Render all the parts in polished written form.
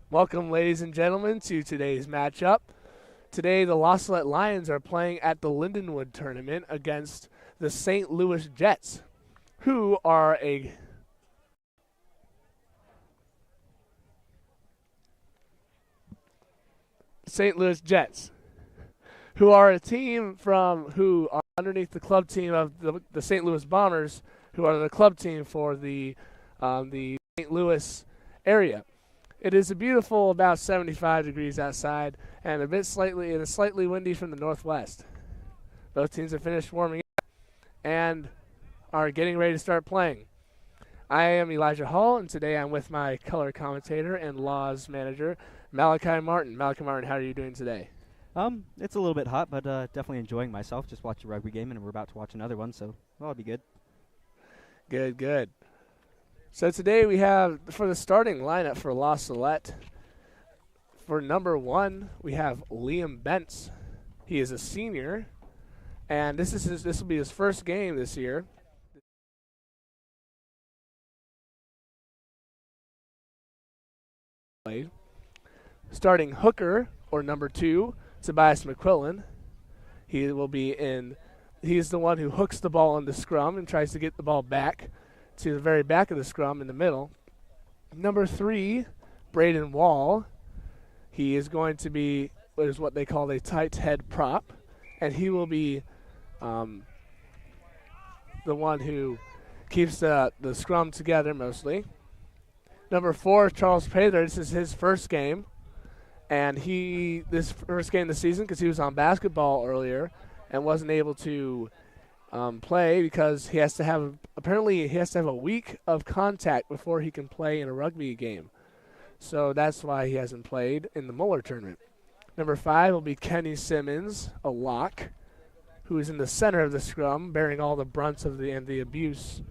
Welcome, ladies and gentlemen, to today's matchup. Today, the Salette Lions are playing at the Lindenwood tournament against the St. Louis Jets, who are a St. Louis Jets, who are a team who are underneath the club team of the St. Louis Bombers, who are the club team for the St. Louis area. It is a beautiful about 75 degrees outside and slightly windy from the northwest. Both teams have finished warming up and are getting ready to start playing. I am Elijah Hall, and today I'm with my color commentator and laws manager, Malachi Martin. Malachi Martin, how are you doing today? It's a little bit hot, but definitely enjoying myself. Just watched a rugby game, and we're about to watch another one, so I'll be good. Good. So today we have, for the starting lineup for La Salette, for number 1, we have Liam Bentz. He is a senior, and this will be his first game this year. Starting hooker, or number 2, Tobias McQuillan. He's the one who hooks the ball into scrum and tries to get the ball back to the very back of the scrum in the middle. Number 3, Braden Wall. He is going to be what they call a tight head prop, and he will be the one who keeps the scrum together mostly. Number 4, Charles Prather. This is his first game, and this first game of the season because he was on basketball earlier and wasn't able to play because he has to have a week of contact before he can play in a rugby game. So that's why he hasn't played in the Muller tournament. Number 5 will be Kenny Simmons, a lock, who is in the center of the scrum, bearing all the brunt of the abuse.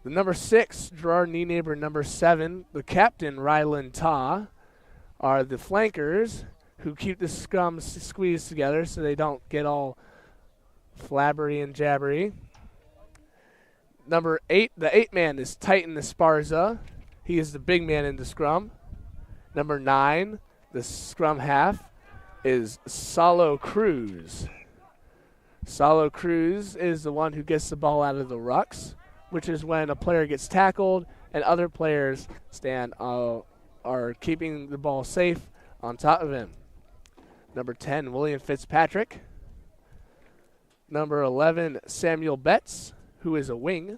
The number 6, Gerard Nienaber, number 7, the captain, Rylan Ta, are the flankers who keep the scrum squeezed together so they don't get all flabbery and jabbery. Number 8, the 8 man is Titan Esparza. He is the big man in the scrum. Number 9, the scrum half, is Salo Cruz. Salo Cruz is the one who gets the ball out of the rucks, which is when a player gets tackled and other players are keeping the ball safe on top of him. Number 10, William Fitzpatrick. Number 11, Samuel Betts, who is a wing.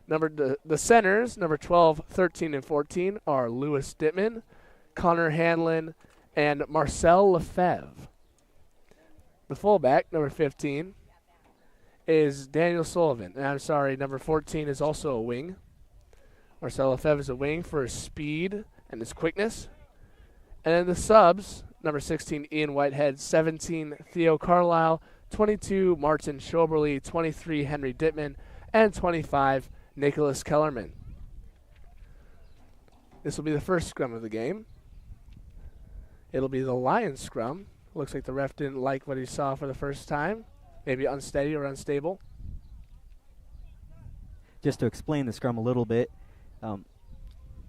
The centers, number 12, 13, and 14, are Lewis Dittman, Connor Hanlon, and Marcel Lefebvre. The fullback, number 15, is Daniel Sullivan. And I'm sorry, number 14 is also a wing. Marcel Lefebvre is a wing for his speed and his quickness. And then the subs, number 16, Ian Whitehead, 17, Theo Carlisle, 22, Martin Schoberly, 23, Henry Dittman, and 25, Nicholas Kellerman. This will be the first scrum of the game. It'll be the Lions scrum. Looks like the ref didn't like what he saw for the first time. Maybe unsteady or unstable. Just to explain the scrum a little bit,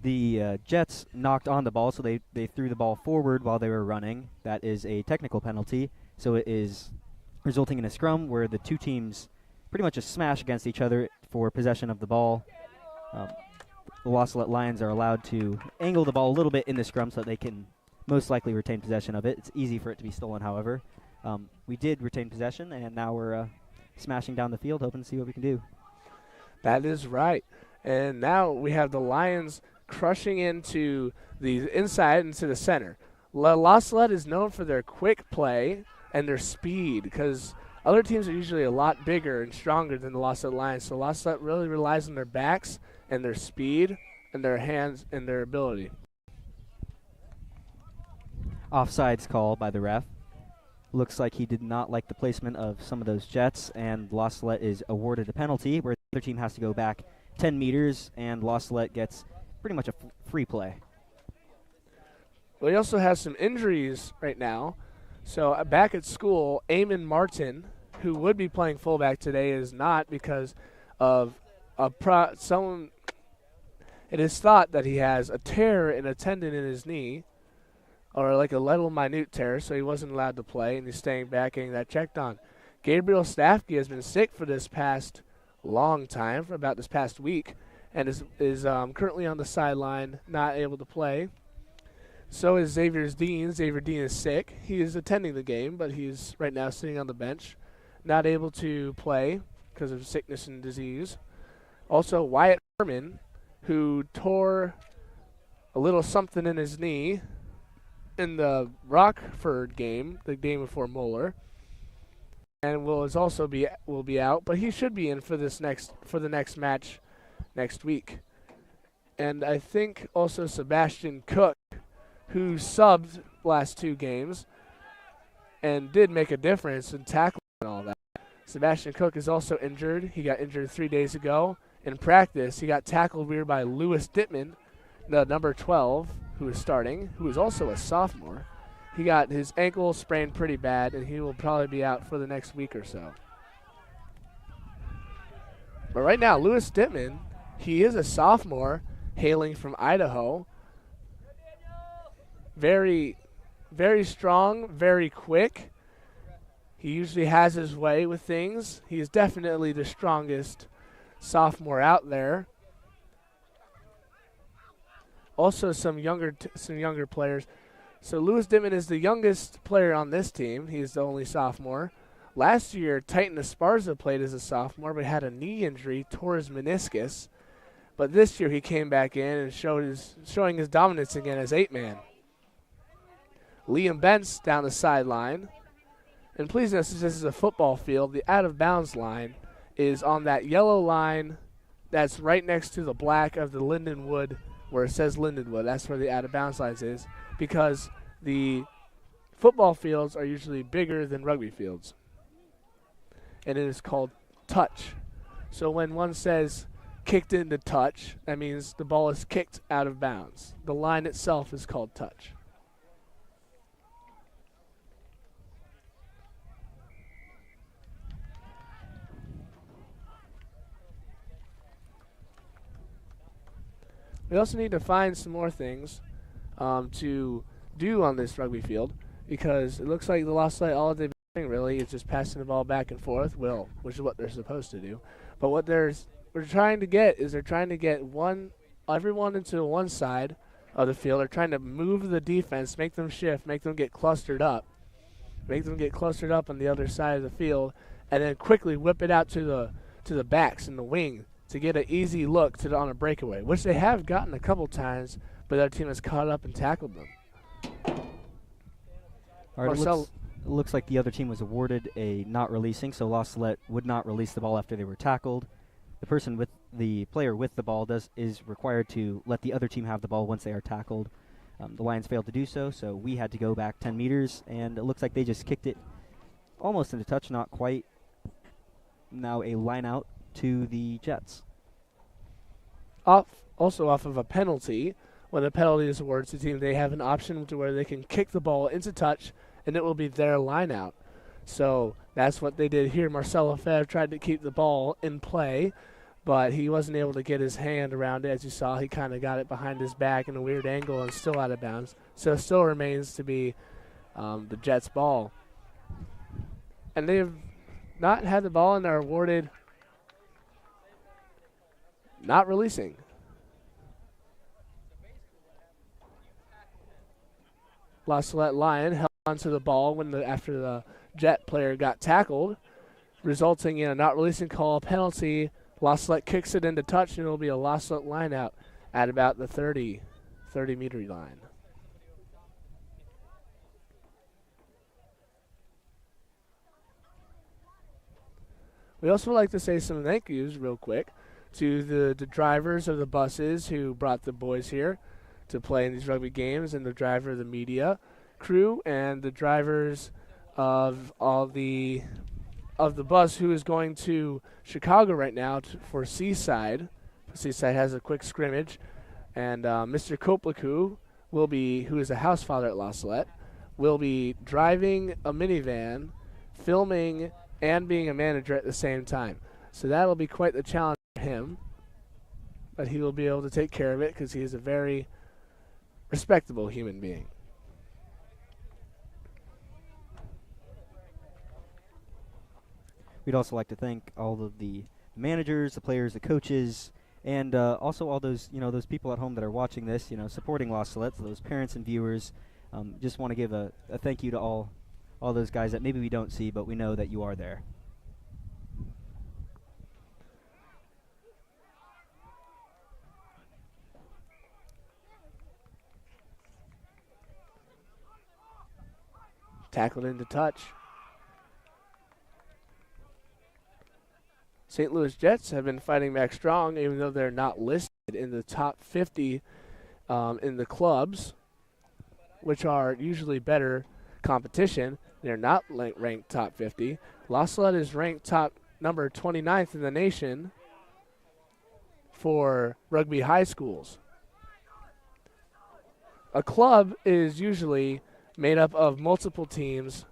the Jets knocked on the ball, so they threw the ball forward while they were running. That is a technical penalty, so it is resulting in a scrum where the two teams pretty much just smash against each other for possession of the ball. The Salette Lions are allowed to angle the ball a little bit in the scrum so that they can most likely retain possession of it. It's easy for it to be stolen, however. We did retain possession, and now we're smashing down the field, hoping to see what we can do. That is right. And now we have the Lions crushing into the inside into the center. La Salette is known for their quick play and their speed because other teams are usually a lot bigger and stronger than the La Salette Lions. So La Salette really relies on their backs and their speed and their hands and their ability. Offsides call by the ref. Looks like he did not like the placement of some of those Jets, and La Salette is awarded a penalty where the other team has to go back 10 meters, and La Salette gets pretty much a free play. Well, he also has some injuries right now. So back at school, Eamon Martin, who would be playing fullback today, is not because of It is thought that he has a tear in a tendon in his knee, or like a little minute tear, so he wasn't allowed to play, and he's staying back getting that checked on. Gabriel Stafke has been sick for this past long time, for about this past week, and is currently on the sideline, not able to play. So is Xavier Dean. Xavier Dean is sick. He is attending the game, but he's right now sitting on the bench, not able to play because of sickness and disease. Also, Wyatt Herman, who tore a little something in his knee in the Rockford game, the game before Moeller, and will be out, but he should be in for the next match next week. And I think also Sebastian Cook, who subbed last 2 games and did make a difference in tackling and all that. Sebastian Cook is also injured. He got injured 3 days ago. In practice, he got tackled weird by Lewis Dittman, the number 12, who is starting, who is also a sophomore. He got his ankle sprained pretty bad, and he will probably be out for the next week or so. But right now, Lewis Dittman, he is a sophomore hailing from Idaho. Very, very strong, very quick. He usually has his way with things. He is definitely the strongest sophomore out there. Also, some younger players. So Lewis Dittman is the youngest player on this team. He's the only sophomore. Last year, Titan Esparza played as a sophomore, but had a knee injury, tore his meniscus. But this year, he came back in and showing his dominance again as 8-man. Liam Bentz down the sideline. And please notice this is a football field. The out-of-bounds line is on that yellow line that's right next to the black of the Lindenwood, where it says Lindenwood. That's where the out-of-bounds line is, because the football fields are usually bigger than rugby fields. And it is called touch. So when one says kicked into touch, that means the ball is kicked out of bounds. The line itself is called touch. We also need to find some more things to do on this rugby field, because it looks like the Lost Light, all they've been doing really is just passing the ball back and forth, which is what they're supposed to do. But what we're trying to get is they're trying to get everyone into one side of the field. They're trying to move the defense, make them shift, make them get clustered up on the other side of the field, and then quickly whip it out to the backs and the wing to get an easy look on a breakaway, which they have gotten a couple times, but their team has caught up and tackled them. All right, it looks like the other team was awarded a not releasing, so Lost Salette would not release the ball after they were tackled. The player with the ball is required to let the other team have the ball once they are tackled. The Lions failed to do so, so we had to go back 10 meters, and it looks like they just kicked it almost into touch, not quite. Now a line out to the Jets. Also off of a penalty. When a penalty is awarded to the team, they have an option to where they can kick the ball into touch, and it will be their line out. So that's what they did here. Marcel Lefebvre tried to keep the ball in play, but he wasn't able to get his hand around it. As you saw, he kind of got it behind his back in a weird angle and still out of bounds. So it still remains to be the Jets' ball. And they've not had the ball, and they're awarded not releasing. La Salette Lion held onto the ball after the Jet player got tackled, resulting in a not releasing call, penalty. La Salette kicks it into touch, and it will be a La Salette line out at about the 30-meter line. We also would like to say some thank yous real quick to the drivers of the buses who brought the boys here to play in these rugby games, and the driver of the media crew, and the drivers of the bus who is going to Chicago right now for Seaside. Seaside has a quick scrimmage, and Mr. Kopliku who is a house father at La Salette, will be driving a minivan, filming, and being a manager at the same time. So that'll be quite the challenge for him. but he will be able to take care of it because he is a very respectable human being. We'd also like to thank all of the managers, the players, the coaches, and also all those those people at home that are watching this, supporting La Salette, those parents and viewers. Just want to give a thank you to all those guys that maybe we don't see, but we know that you are there. Tackled into touch. St. Louis Jets have been fighting back strong, even though they're not listed in the top 50 in the clubs, which are usually better competition. They're not ranked top 50. La Salette is ranked top number 29th in the nation for rugby high schools. A club is usually made up of multiple teams,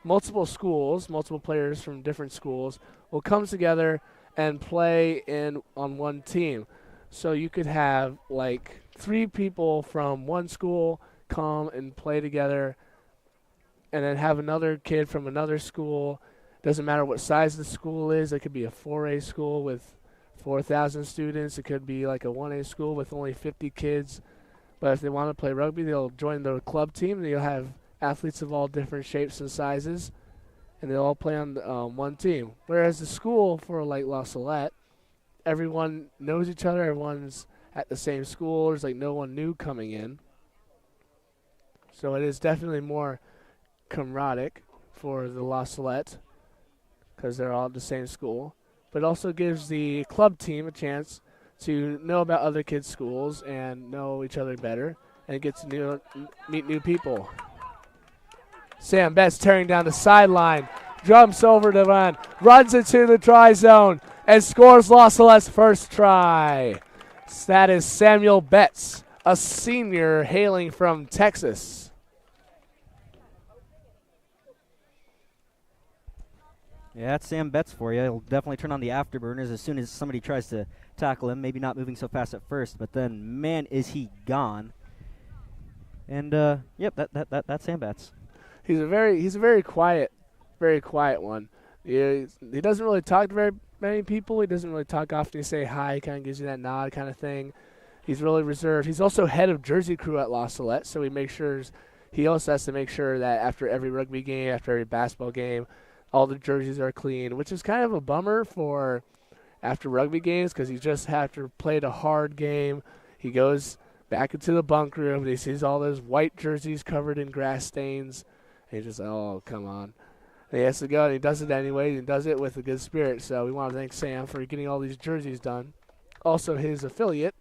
multiple schools, multiple players from different schools will come together and play on one team. So you could have like 3 people from one school come and play together, and then have another kid from another school. Doesn't matter what size the school is. It could be a 4A school with 4,000 students. It could be like a 1A school with only 50 kids. But if they want to play rugby, they'll join the club team. And you'll have athletes of all different shapes and sizes, and they'll all play on one team. Whereas the school for like La Salette, everyone knows each other. Everyone's at the same school. There's like no one new coming in. So it is definitely more camaraderie for the La Salette because they're all at the same school. But it also gives the club team a chance to know about other kids' schools and know each other better and get to meet new people. Sam Betts tearing down the sideline, jumps over the run, runs into the try zone, and scores La Salette's first try. That is Samuel Betts, a senior hailing from Texas. Yeah, that's Sam Betts for you. He'll definitely turn on the afterburners as soon as somebody tries to tackle him. Maybe not moving so fast at first, but then, man, is he gone. And, yep, that's Sam Betts. He's a very quiet one. He doesn't really talk to very many people. He doesn't really talk often. He say hi, kind of gives you that nod kind of thing. He's really reserved. He's also head of jersey crew at La Salette, so he also has to make sure that after every rugby game, after every basketball game, all the jerseys are clean, which is kind of a bummer for after rugby games because he just after played a hard game. He goes back into the bunk room and he sees all those white jerseys covered in grass stains. And he's just like, oh, come on. And he has to go, and he does it anyway, and he does it with a good spirit. So we want to thank Sam for getting all these jerseys done. Also his affiliate,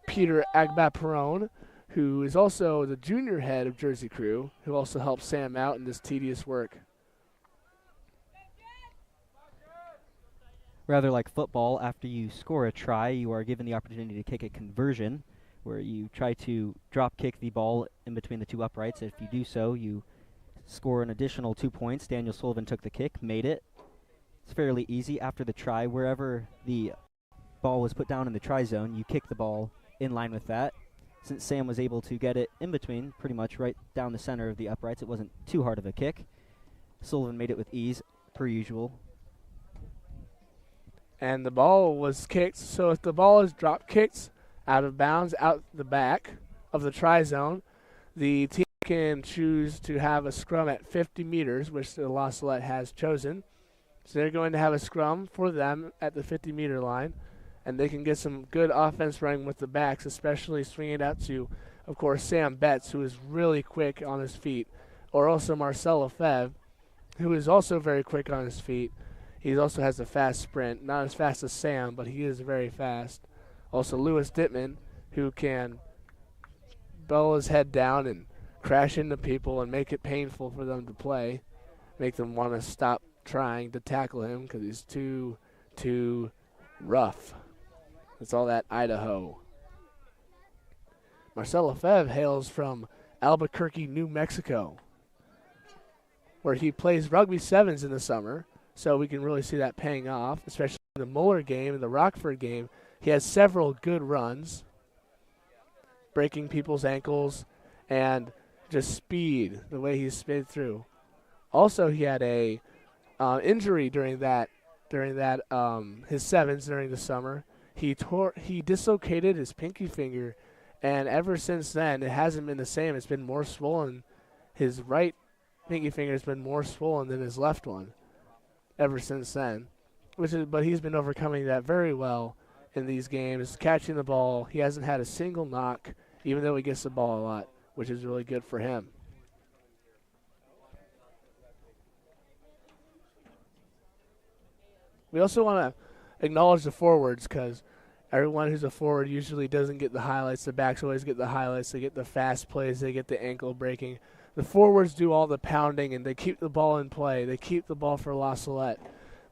Peter Agba-Perrone, who is also the junior head of jersey crew, who also helps Sam out in this tedious work. Rather like football, after you score a try, you are given the opportunity to kick a conversion, where you try to drop kick the ball in between the 2 uprights. If you do so, you score an additional 2 points. Daniel Sullivan took the kick, made it. It's fairly easy. After the try, wherever the ball was put down in the try zone, you kick the ball in line with that. Since Sam was able to get it in between, pretty much right down the center of the uprights, it wasn't too hard of a kick. Sullivan made it with ease, per usual. And the ball was kicked. So if the ball is drop kicked out of bounds, out the back of the try zone, the team can choose to have a scrum at 50 meters, which the La Salette has chosen. So they're going to have a scrum for them at the 50-meter line, and they can get some good offense running with the backs, especially swinging it out to, of course, Sam Betts, who is really quick on his feet, or also Marcel Lefebvre, who is also very quick on his feet. He also has a fast sprint, not as fast as Sam, but he is very fast. Also, Lewis Dittman, who can bow his head down and crash into people and make it painful for them to play, make them want to stop trying to tackle him because he's too rough. It's all that Idaho. Marcel Lefebvre hails from Albuquerque, New Mexico, where he plays rugby sevens in the summer. So we can really see that paying off, especially in the Muller game and the Rockford game. He has several good runs, breaking people's ankles, and just speed, the way he sped through. Also, he had a injury during that his sevens during the summer. He dislocated his pinky finger, and ever since then it hasn't been the same. It's been more swollen. His right pinky finger has been more swollen than his left one ever since then. But he's been overcoming that very well in these games, catching the ball. He hasn't had a single knock, even though he gets the ball a lot, which is really good for him. We also want to acknowledge the forwards, because everyone who's a forward usually doesn't get the highlights. The backs always get the highlights. They get the fast plays. They get the ankle breaking. The forwards do all the pounding, and they keep the ball in play. They keep the ball for La Salette.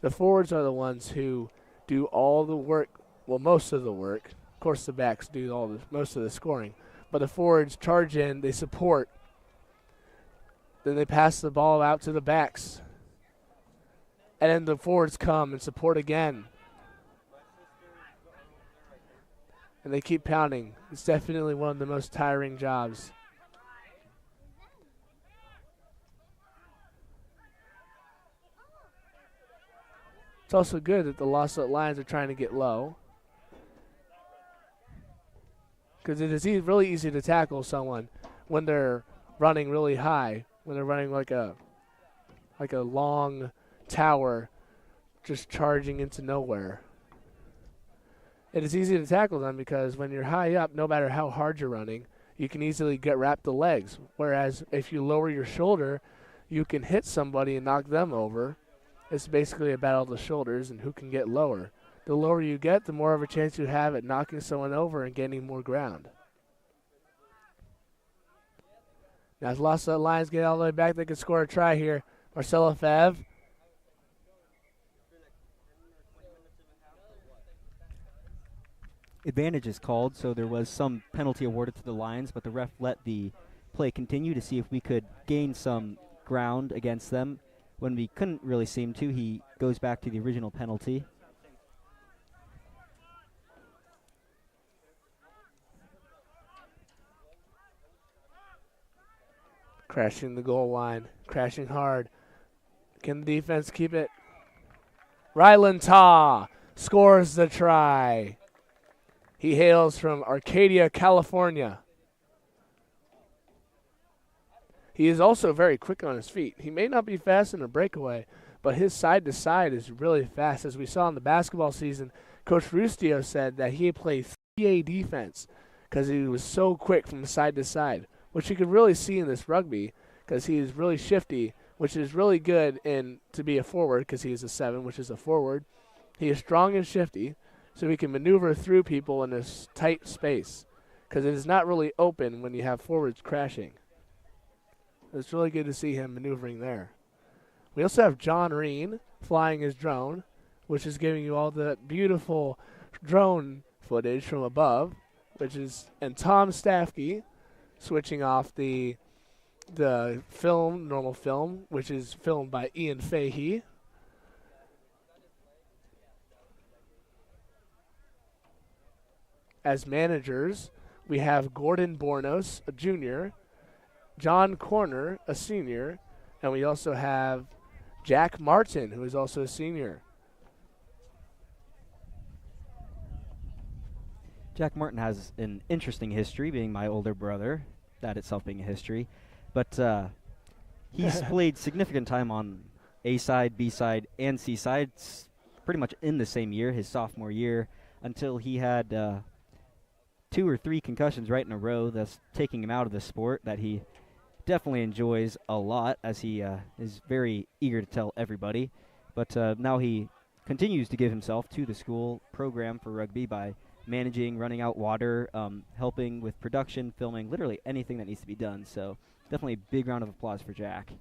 The forwards are the ones who do all the work, well, most of the work. Of course, the backs do most of the scoring. But the forwards charge in, they support. Then they pass the ball out to the backs. And then the forwards come and support again. And they keep pounding. It's definitely one of the most tiring jobs. It's also good that the Salette Lions are trying to get low, because it is really easy to tackle someone when they're running really high, when they're running like a long tower just charging into nowhere. It is easy to tackle them because when you're high up, no matter how hard you're running, you can easily wrap the legs. Whereas if you lower your shoulder, you can hit somebody and knock them over. It's basically a battle of the shoulders and who can get lower. The lower you get, the more of a chance you have at knocking someone over and gaining more ground. Now as La Salette Lions get all the way back, they can score a try here. Marcelo Favre. Advantage is called, so there was some penalty awarded to the Lions, but the ref let the play continue to see if we could gain some ground against them. When we couldn't really seem to, he goes back to the original penalty. Crashing the goal line, crashing hard. Can the defense keep it? Rylan Ta scores the try. He hails from Arcadia, California. He is also very quick on his feet. He may not be fast in a breakaway, but his side-to-side is really fast. As we saw in the basketball season, Coach Rustio said that he played 3A defense because he was so quick from side to side, which you could really see in this rugby because he is really shifty, which is really good to be a forward because he is a 7, which is a forward. He is strong and shifty, so he can maneuver through people in this tight space because it is not really open when you have forwards crashing. It's really good to see him maneuvering there. We also have John Reen flying his drone, which is giving you all the beautiful drone footage from above, and Tom Staffke switching off the normal film, which is filmed by Ian Fahey. As managers, we have Gordon Bornos, a junior, John Corner, a senior, and we also have Jack Martin, who is also a senior. Jack Martin has an interesting history, being my older brother, that itself being a history. But he's played significant time on A-side, B-side, and C-side, pretty much in the same year, his sophomore year, until he had 2 or 3 concussions right in a row, thus taking him out of the sport that he definitely enjoys a lot, as he is very eager to tell everybody. But now he continues to give himself to the school program for rugby by managing, running out water, helping with production, filming, literally anything that needs to be done. So definitely a big round of applause for Jack.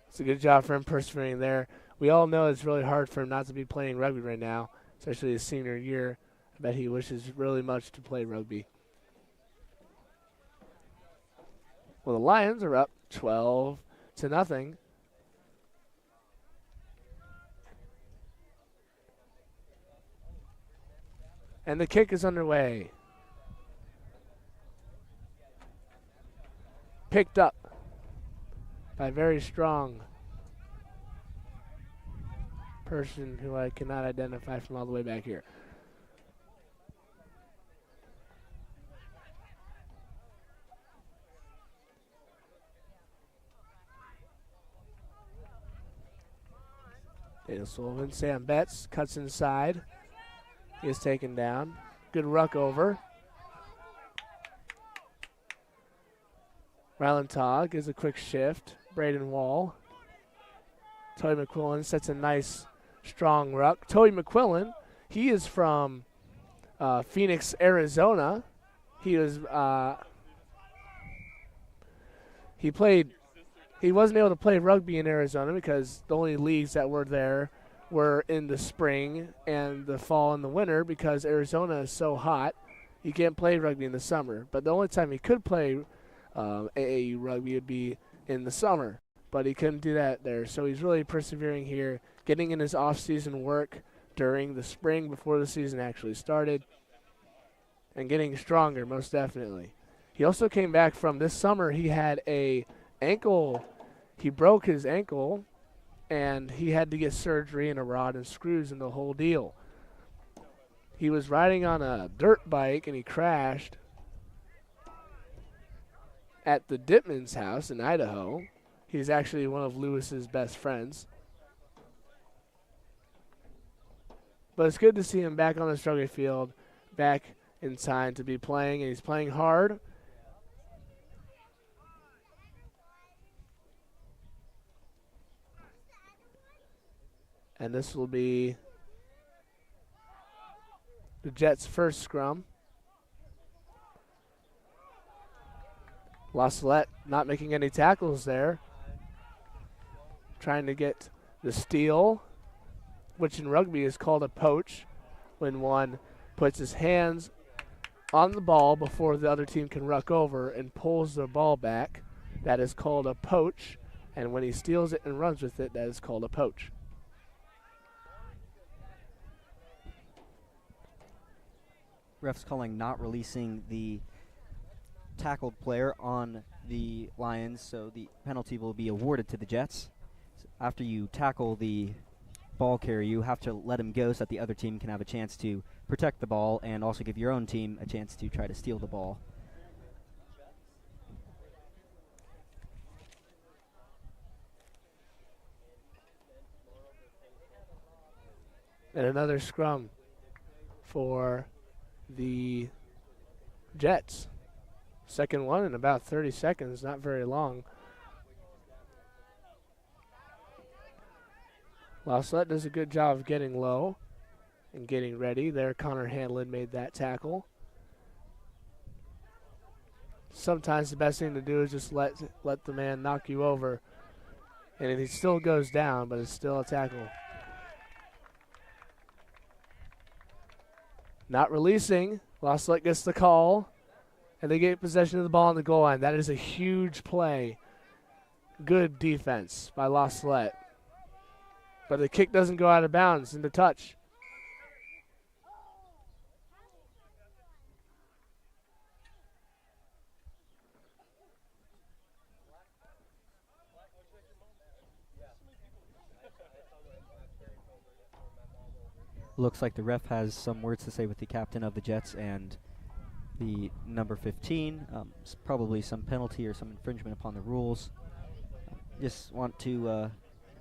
It's a good job for him persevering there. We all know it's really hard for him not to be playing rugby right now, especially his senior year. I bet he wishes really much to play rugby. Well, the Lions are up 12-0. And the kick is underway. Picked up by a very strong person who I cannot identify from all the way back here. Daniel Sullivan, Sam Betts cuts inside. He is taken down. Good ruck over. Rylan Taw gives a quick shift. Braden Wall. Toby McQuillan sets a nice, strong ruck. Toby McQuillan, he is from Phoenix, Arizona. He was he wasn't able to play rugby in Arizona because the only leagues that were there were in the spring and the fall and the winter because Arizona is so hot. He can't play rugby in the summer. But the only time he could play AAU rugby would be in the summer. But he couldn't do that there. So he's really persevering here, getting in his off-season work during the spring before the season actually started, and getting stronger, most definitely. He also came back from this summer. He had a ankle. He broke his ankle, and he had to get surgery and a rod and screws and the whole deal. He was riding on a dirt bike, and he crashed at the Dittman's house in Idaho. He's actually one of Lewis's best friends. But it's good to see him back on the rugby field, back in time to be playing, and he's playing hard. And this will be the Jets' first scrum. La Salette not making any tackles there. Trying to get the steal, which in rugby is called a poach, when one puts his hands on the ball before the other team can ruck over and pulls the ball back. That is called a poach. And when he steals it and runs with it, that is called a poach. Refs calling not releasing the tackled player on the Lions, so the penalty will be awarded to the Jets. So after you tackle the ball carrier, you have to let him go so that the other team can have a chance to protect the ball and also give your own team a chance to try to steal the ball. And another scrum for the Jets. Second one in about 30 seconds, not very long. La Salette does a good job of getting low and getting ready. There, Connor Hanlon made that tackle. Sometimes the best thing to do is just let the man knock you over. And he still goes down, but it's still a tackle. Not releasing. La Salette gets the call, and they get possession of the ball on the goal line. That is a huge play. Good defense by La Salette. But the kick doesn't go out of bounds into touch. Looks like the ref has some words to say with the captain of the Jets and the number 15. Probably some penalty or some infringement upon the rules. Just want to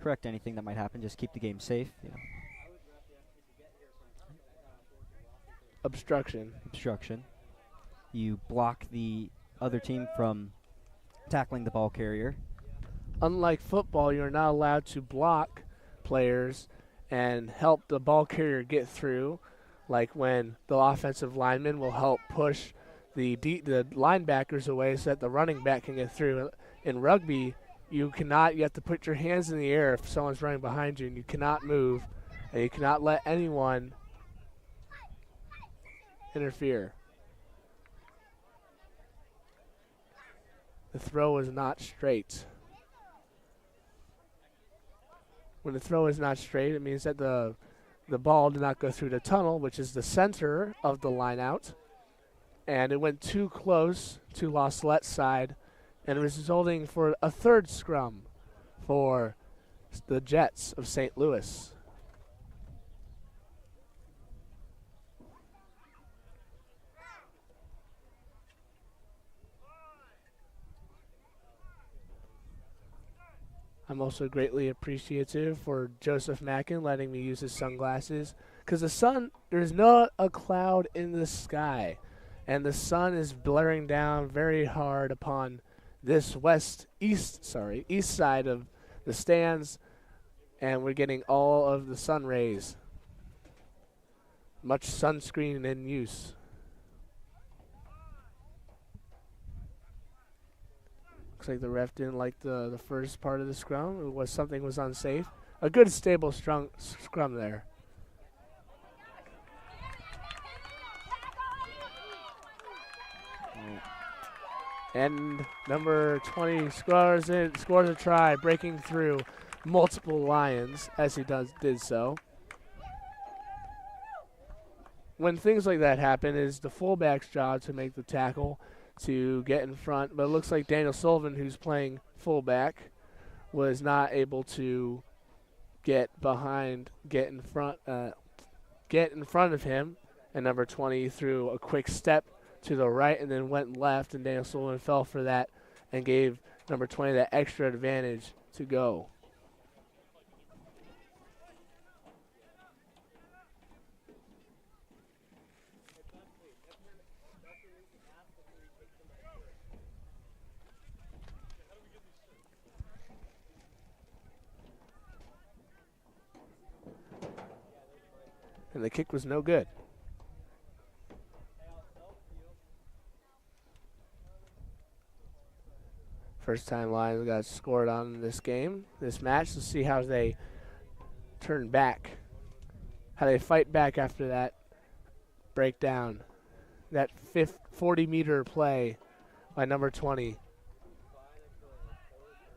correct anything that might happen. Just keep the game safe. You know. Obstruction. Obstruction. You block the other team from tackling the ball carrier. Unlike football, you're not allowed to block players and help the ball carrier get through, like when the offensive lineman will help push the linebackers away so that the running back can get through. In rugby, you have to put your hands in the air if someone's running behind you, and you cannot move, and you cannot let anyone interfere. The throw is not straight. When the throw is not straight, it means that the the ball did not go through the tunnel, which is the center of the line out, and it went too close to La Salette's side, and resulting for a third scrum for the Jets of St. Louis. I'm also greatly appreciative for Joseph Mackin letting me use his sunglasses, because the sun, there's not a cloud in the sky, and the sun is blaring down very hard upon this east side of the stands, and we're getting all of the sun rays. Much sunscreen in use. Looks like the ref didn't like the first part of the scrum. Something was unsafe. A good stable scrum there. And number 20 scores a try, breaking through multiple Lions as he did so. When things like that happen, it's the fullback's job to make the tackle, to get in front, but it looks like Daniel Sullivan, who's playing fullback, was not able to get in front of him, and number 20 threw a quick step to the right and then went left, and Daniel Sullivan fell for that and gave number 20 that extra advantage to go. And the kick was no good. First time Lions got scored on this match. Let's see how they turn back, how they fight back after that breakdown. That 40-meter play by number 20.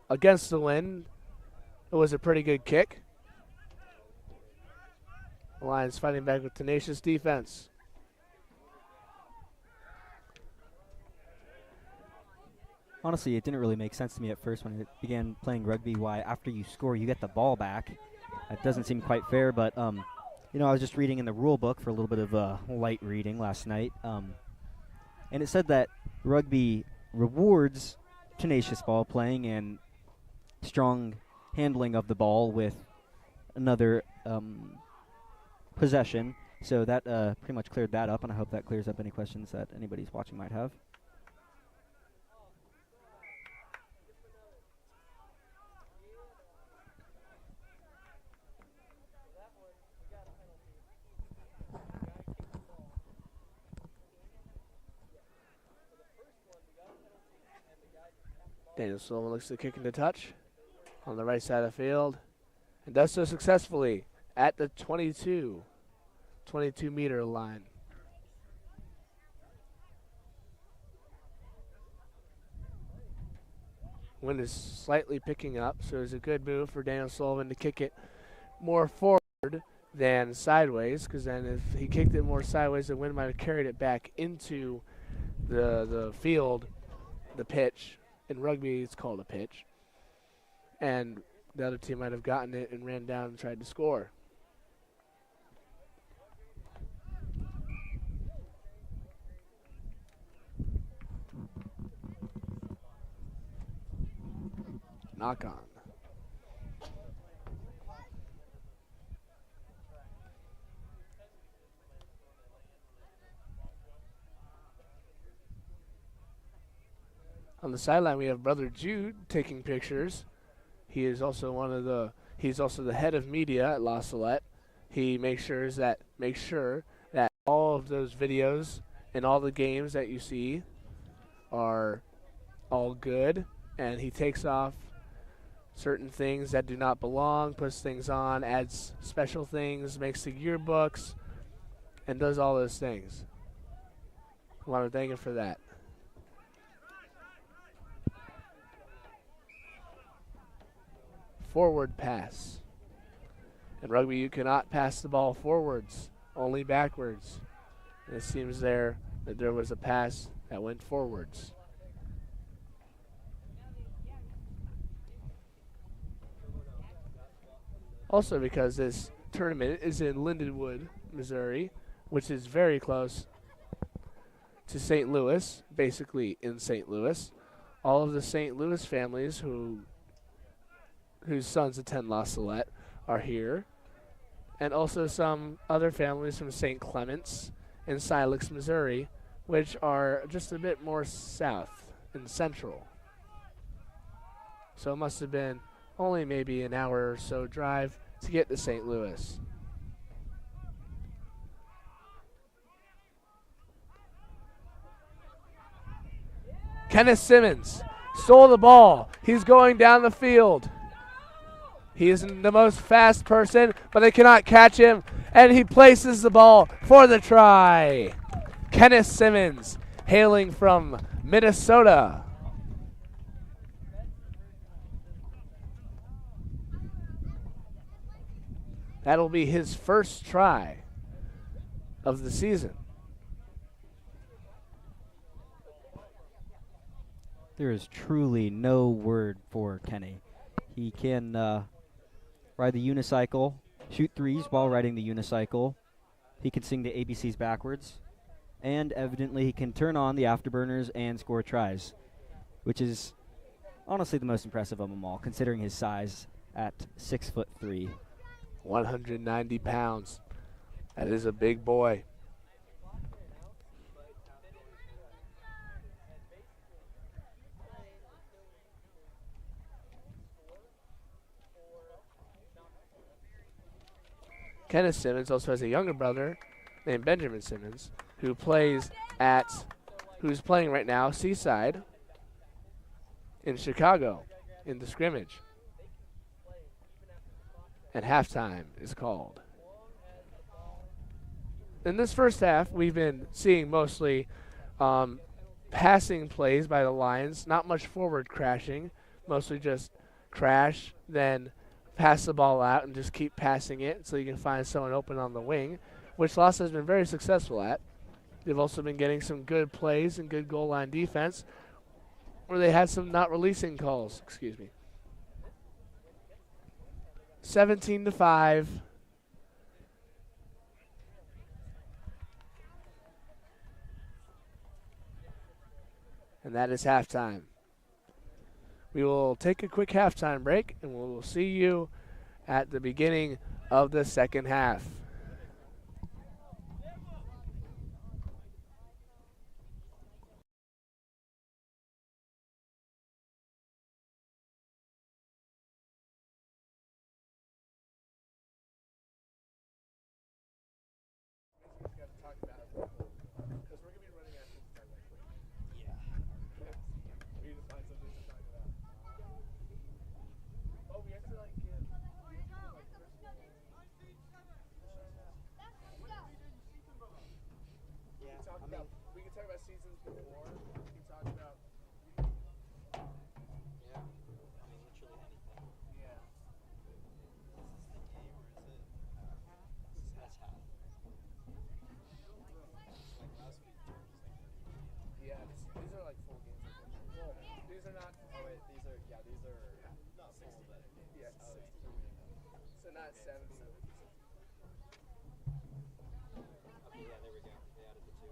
Against the wind, it was a pretty good kick. The Lions fighting back with tenacious defense. Honestly, it didn't really make sense to me at first when I began playing rugby, why after you score you get the ball back. That doesn't seem quite fair, but I was just reading in the rule book for a little bit of light reading last night, and it said that rugby rewards tenacious ball playing and strong handling of the ball with another possession. So that pretty much cleared that up, and I hope that clears up any questions that anybody's watching might have. Daniel Sullivan looks to kick into touch on the right side of the field and does so successfully at the 22-meter line. Wind is slightly picking up, so it's a good move for Daniel Sullivan to kick it more forward than sideways, because then if he kicked it more sideways, the wind might have carried it back into the field, the pitch. In rugby, it's called a pitch. And the other team might have gotten it and ran down and tried to score. Knock on. On the sideline, we have Brother Jude taking pictures. He is also he's also the head of media at La Salette. He makes sure that all of those videos and all the games that you see are all good, and he takes off certain things that do not belong, puts things on, adds special things, makes the yearbooks, and does all those things. I want to thank him for that. Forward pass. In rugby, you cannot pass the ball forwards, only backwards. And it seems there that there was a pass that went forwards. Also because this tournament is in Lindenwood, Missouri, which is very close to St. Louis, basically in St. Louis. All of the St. Louis families whose sons attend La Salette are here, and also some other families from St. Clements and Silex, Missouri, which are just a bit more south and central. So it must have been only maybe an hour or so drive to get to St. Louis. Kenneth Simmons stole the ball. He's going down the field. He isn't the most fast person, but they cannot catch him, and he places the ball for the try. Kenneth Simmons, hailing from Minnesota. That'll be his first try of the season. There is truly no word for Kenny. He can ride the unicycle, shoot threes while riding the unicycle. He can sing the ABCs backwards. And evidently he can turn on the afterburners and score tries, which is honestly the most impressive of them all, considering his size at 6'3". 190 pounds. That is a big boy. Kenneth Simmons also has a younger brother named Benjamin Simmons, who's playing right now Seaside in Chicago in the scrimmage. And halftime is called. In this first half, we've been seeing mostly passing plays by the Lions, not much forward crashing, mostly just crash, then pass the ball out and just keep passing it so you can find someone open on the wing, which Lhasa has been very successful at. They've also been getting some good plays and good goal line defense where they had some not releasing calls. 17-5. And that is halftime. We will take a quick halftime break, and we will see you at the beginning of the second half. We can talk about seasons before. We can talk about. Yeah. I mean, literally anything. Yeah. That's half. Like last week, yeah, these are like full games. Well, these are not. Oh wait, these are not full, but yeah, 60. So not 70. Okay, yeah, there we go. They added the 2.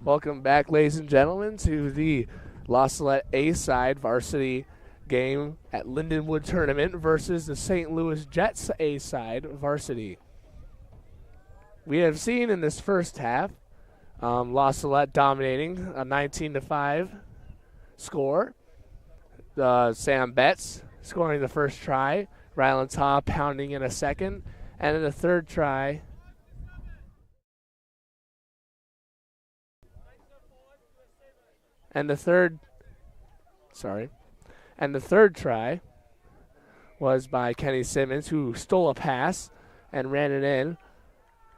Welcome back, ladies and gentlemen, to the Salette A-side varsity game at Lindenwood tournament versus the St. Louis Jets A-side varsity. We have seen in this first half Salette dominating a 19-5 score. Sam Betts scoring the first try, Ryland Ta pounding in a second, and in the third try, and the third try was by Kenny Simmons, who stole a pass and ran it in.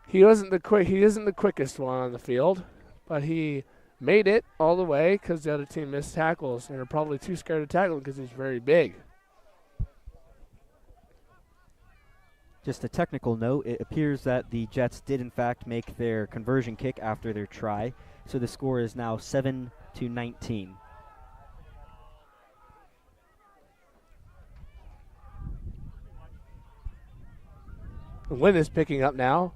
He isn't the quickest one on the field, but he made it all the way because the other team missed tackles and are probably too scared to tackle him because he's very big. Just a technical note, it appears that the Jets did in fact make their conversion kick after their try, so the score is now 7-19. The wind is picking up now.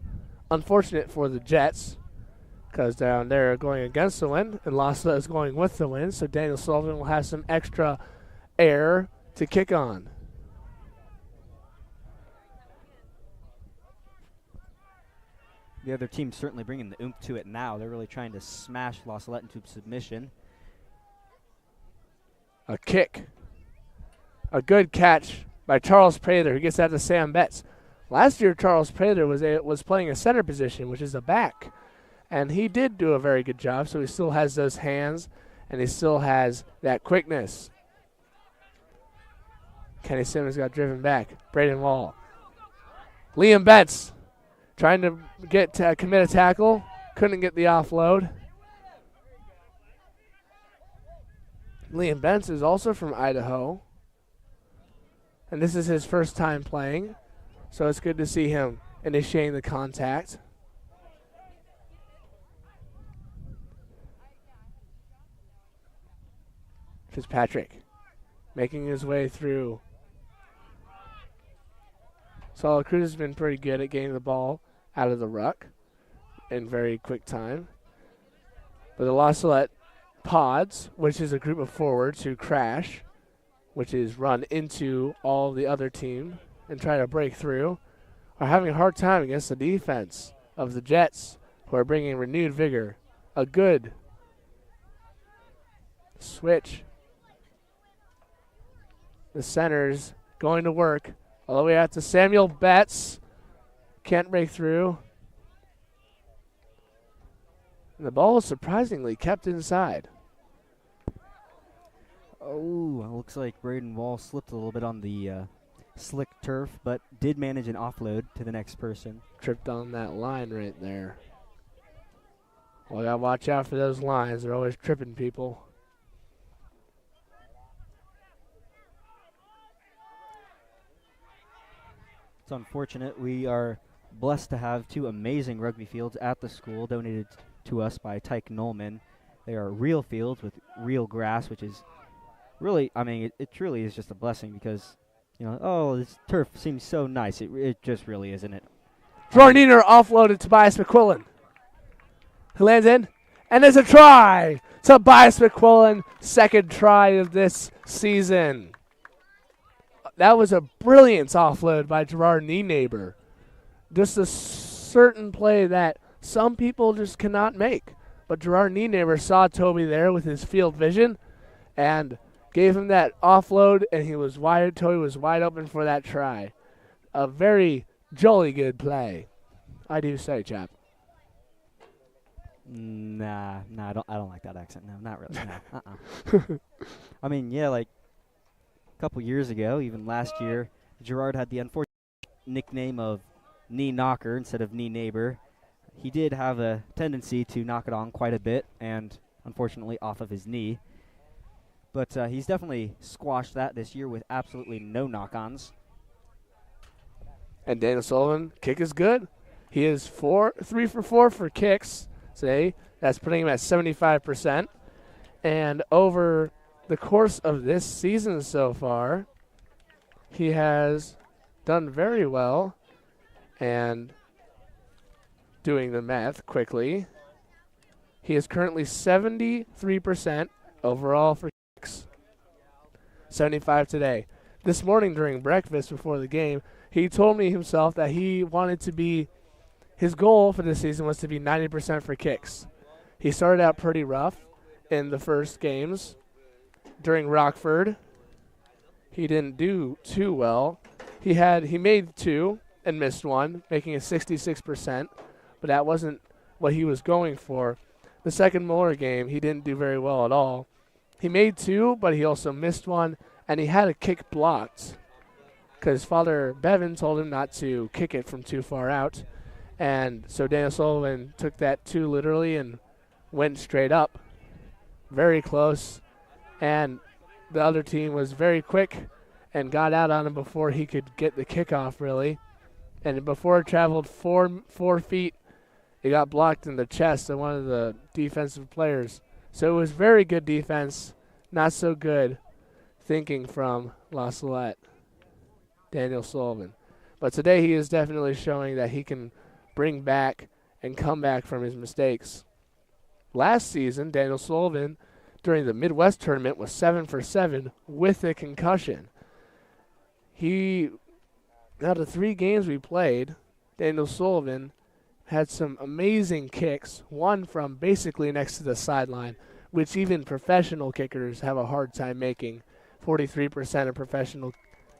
Unfortunate for the Jets because down there going against the wind, and Salette is going with the wind, so Daniel Sullivan will have some extra air to kick on. The other team's certainly bringing the oomph to it now. They're really trying to smash Salette into submission. A kick. A good catch by Charles Prather, who gets that to Sam Betts. Last year, Charles Prather was playing a center position, which is a back. And he did do a very good job, so he still has those hands, and he still has that quickness. Kenny Simmons got driven back. Braden Wall. Liam Betts trying to commit a tackle. Couldn't get the offload. Liam Betts is also from Idaho. And this is his first time playing. So it's good to see him initiating the contact. Fitzpatrick making his way through. Solid Cruz has been pretty good at getting the ball out of the ruck in very quick time. But the Salette pods, which is a group of forwards who crash, which is run into all the other team and try to break through, are having a hard time against the defense of the Jets, who are bringing renewed vigor. A good switch. The center's going to work all the way out to Samuel Betts. Can't break through. And the ball is surprisingly kept inside. Oh, looks like Braden Wall slipped a little bit on the slick turf, but did manage an offload to the next person. Tripped on that line right there. Well, you gotta watch out for those lines. They're always tripping people. It's unfortunate. We are blessed to have two amazing rugby fields at the school donated to us by Tyke Nolman. They are real fields with real grass, which is really, I mean, it truly is just a blessing because, you know, oh, this turf seems so nice. It just really isn't it. Jordan Neener offloaded Tobias McQuillan, who lands in, and there's a try. Tobias McQuillan, second try of this season. That was a brilliant offload by Gerard Nienaber. Just a certain play that some people just cannot make. But Gerard Nienaber saw Toby there with his field vision and gave him that offload, and Toby was wide open for that try. A very jolly good play, I do say, chap. Nah, I don't like that accent. No, not really. No, I mean, yeah, like a couple years ago, even last year, Gerard had the unfortunate nickname of Knee Knocker instead of Knee Neighbor. He did have a tendency to knock it on quite a bit, and unfortunately off of his knee. But he's definitely squashed that this year with absolutely no knock-ons. And Daniel Sullivan, kick is good. He is 3 for 4 for kicks today. That's putting him at 75%. And over the course of this season so far, he has done very well. And doing the math quickly, He is currently 73% overall for kicks. 75 today. This morning during breakfast before the game, he told me himself that he wanted to be, his goal for this season was to be 90% for kicks. He started out pretty rough in the first games. During Rockford, he didn't do too well. He made 2 and missed 1, making it 66%, but that wasn't what he was going for. The second Muller game, he didn't do very well at all. He made 2, but he also missed 1, and he had a kick blocked because Father Bevan told him not to kick it from too far out. And so Daniel Sullivan took that too literally and went straight up. Very close. And the other team was very quick and got out on him before he could get the kickoff, really. And before it traveled 4 feet, it got blocked in the chest of one of the defensive players. So it was very good defense, not so good thinking from La Salette, Daniel Sullivan. But today he is definitely showing that he can bring back and come back from his mistakes. Last season, Daniel Sullivan, during the Midwest tournament, was 7 for 7 with a concussion. Out of 3 games we played, Daniel Sullivan had some amazing kicks, one from basically next to the sideline, which even professional kickers have a hard time making. 43% of professional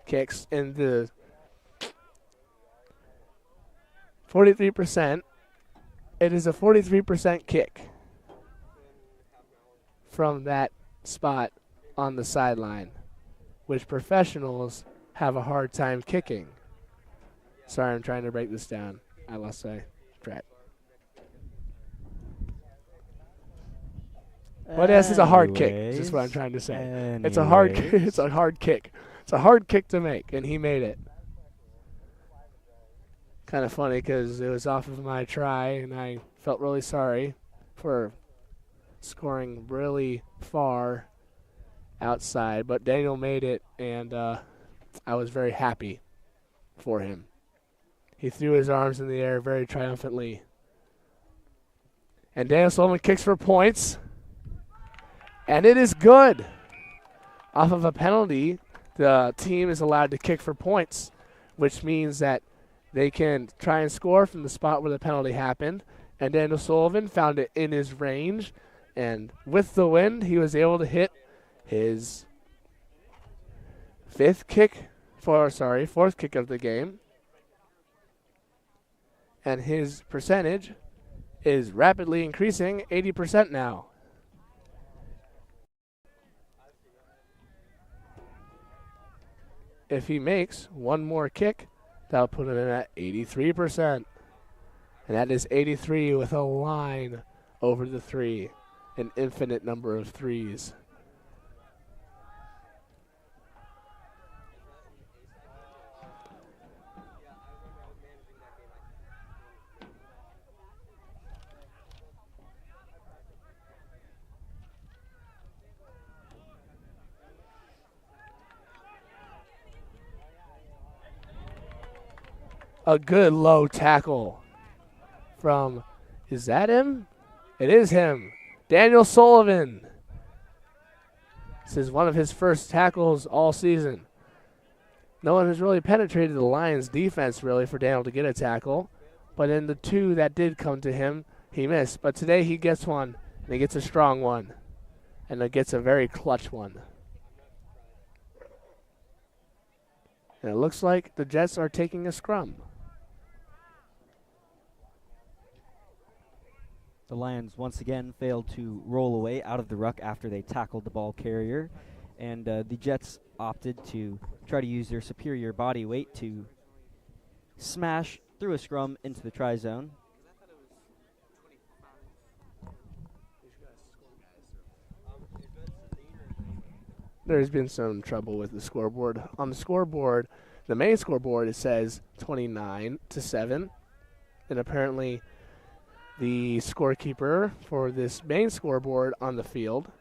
kicks in the 43%. It is a 43% kick from that spot on the sideline, which professionals have a hard time kicking. Sorry, I'm trying to break this down. I lost my track. But this is a hard kick. This is what I'm trying to say. It's a hard kick. It's a hard kick. It's a hard kick to make, and he made it. Kind of funny because it was off of my try, and I felt really sorry for scoring really far outside. But Daniel made it, and I was very happy for him. He threw his arms in the air very triumphantly. And Daniel Sullivan kicks for points. And it is good. Off of a penalty, the team is allowed to kick for points, which means that they can try and score from the spot where the penalty happened. And Daniel Sullivan found it in his range. And with the wind, he was able to hit his fourth kick of the game. And his percentage is rapidly increasing, 80% now. If he makes one more kick, that'll put him in at 83%. And that is 83 with a line over the 3, an infinite number of 3s. A good low tackle from, is that him? It is him. Daniel Sullivan. This is one of his first tackles all season. No one has really penetrated the Lions' defense, really, for Daniel to get a tackle. But in the 2 that did come to him, he missed. But today he gets one, and he gets a strong one. And he gets a very clutch one. And it looks like the Jets are taking a scrum. The Lions once again failed to roll away out of the ruck after they tackled the ball carrier. And the Jets opted to try to use their superior body weight to smash through a scrum into the try zone. There's been some trouble with the scoreboard. On the scoreboard, the main scoreboard, it says 29-7. And apparently the scorekeeper for this main scoreboard on the field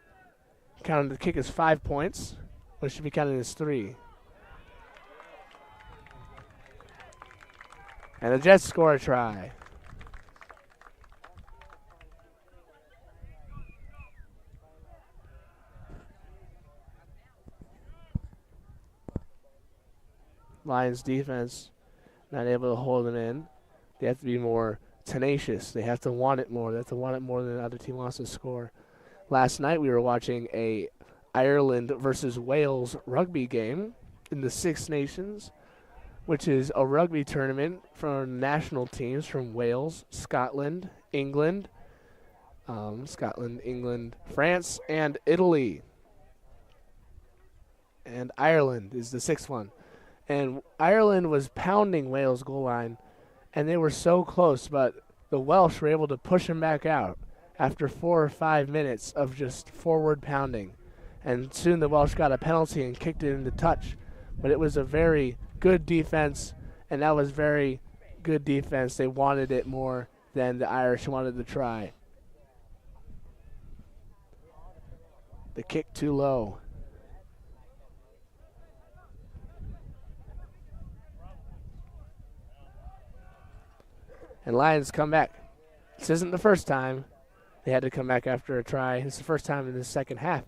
counted the kick as 5 points, which should be counted as 3. And the Jets score a try. Lions defense not able to hold them in. They have to be more tenacious. They have to want it more. They have to want it more than the other team wants to score. Last night we were watching a Ireland versus Wales rugby game in the Six Nations, which is a rugby tournament for national teams from Wales, Scotland, England, France, and Italy. And Ireland is the sixth one. And Ireland was pounding Wales' goal line, and they were so close, but the Welsh were able to push them back out after 4 or 5 minutes of just forward pounding. And soon the Welsh got a penalty and kicked it into touch. But it was a very good defense, and that was very good defense. They wanted it more than the Irish wanted to try. The kick too low. And Lions come back. This isn't the first time they had to come back after a try. It's the first time in the second half.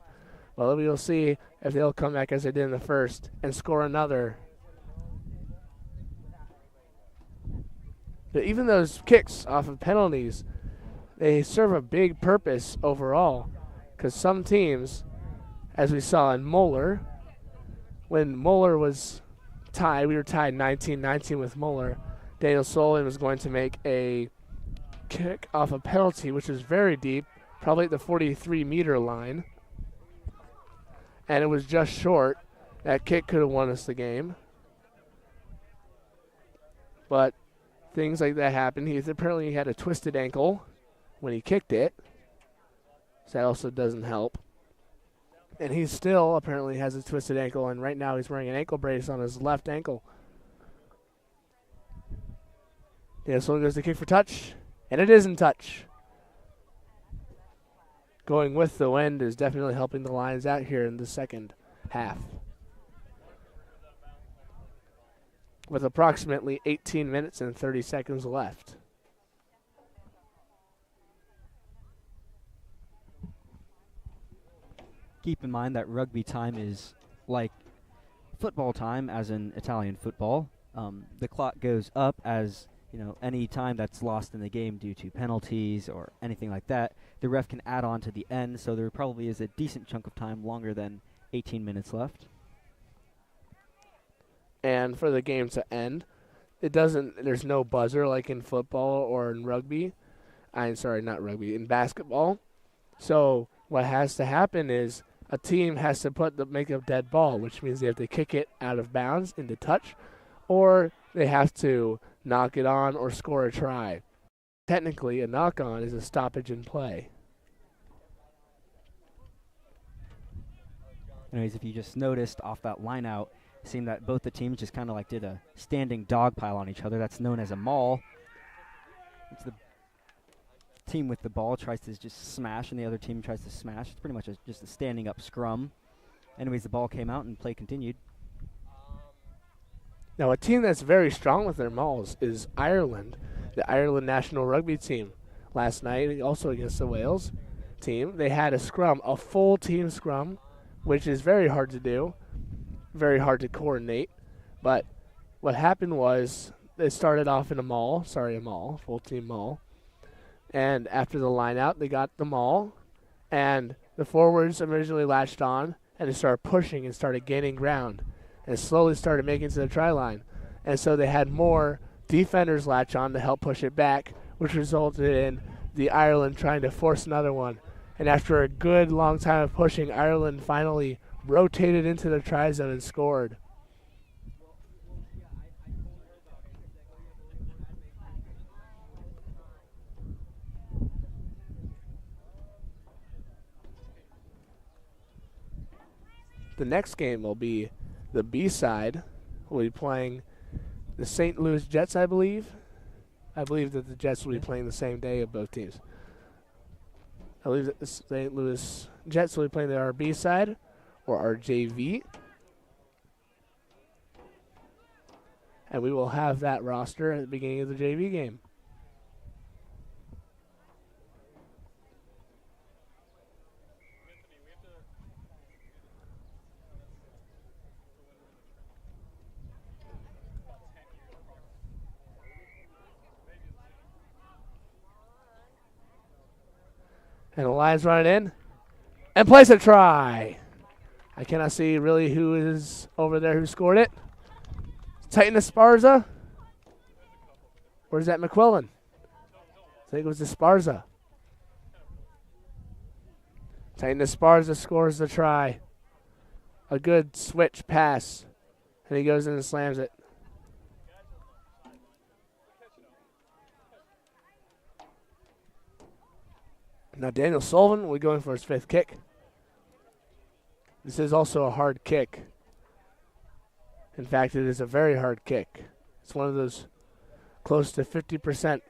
Well, we'll see if they'll come back as they did in the first and score another. But even those kicks off of penalties, they serve a big purpose overall. Because some teams, as we saw in Moeller, when Moeller was tied, we were tied 19-19 with Moeller, Daniel Solon was going to make a kick off a penalty, which was very deep, probably at the 43-meter line. And it was just short. That kick could have won us the game. But things like that happen. Apparently he had a twisted ankle when he kicked it. So that also doesn't help. And he still apparently has a twisted ankle, and right now he's wearing an ankle brace on his left ankle. Yeah, so goes the kick for touch, and it is in touch. Going with the wind is definitely helping the Lions out here in the second half. With approximately 18 minutes and 30 seconds left. Keep in mind that rugby time is like football time, as in Italian football. The clock goes up as any time that's lost in the game due to penalties or anything like that, the ref can add on to the end, so there probably is a decent chunk of time longer than 18 minutes left. And for the game to end, there's no buzzer like in football or in rugby. In basketball. So what has to happen is a team has to make a dead ball, which means they have to kick it out of bounds into touch, or they have to knock it on or score a try. Technically, a knock-on is a stoppage in play. Anyways, if you just noticed off that line out, it seemed that both the teams just kind of like did a standing dog pile on each other. That's known as a maul. It's the team with the ball tries to just smash, and the other team tries to smash. It's pretty much just a standing up scrum. Anyways, the ball came out and play continued. Now, a team that's very strong with their mauls is Ireland, the Ireland national rugby team. Last night, also against the Wales team, they had a scrum, a full team scrum, which is very hard to do, very hard to coordinate. But what happened was they started off in a full team maul. And after the line out, they got the maul, and the forwards originally latched on, and they started pushing and started gaining ground, and slowly started making it to the try line. And so they had more defenders latch on to help push it back, which resulted in the Ireland trying to force another one. And after a good long time of pushing, Ireland finally rotated into the try zone and scored. The next game will be the B-side. We'll be playing the St. Louis Jets, I believe. I believe that the Jets will be playing the same day of both teams. I believe that the St. Louis Jets will be playing our B-side or our JV. And we will have that roster at the beginning of the JV game. And the Lions run it in and place a try. I cannot see really who is over there who scored it. Titan Esparza? Or is that McQuillan? I think it was Esparza. Titan Esparza scores the try. A good switch pass. And he goes in and slams it. Now Daniel Sullivan will be going for his 5th kick. This is also a hard kick. In fact, it is a very hard kick. It's one of those close to 50%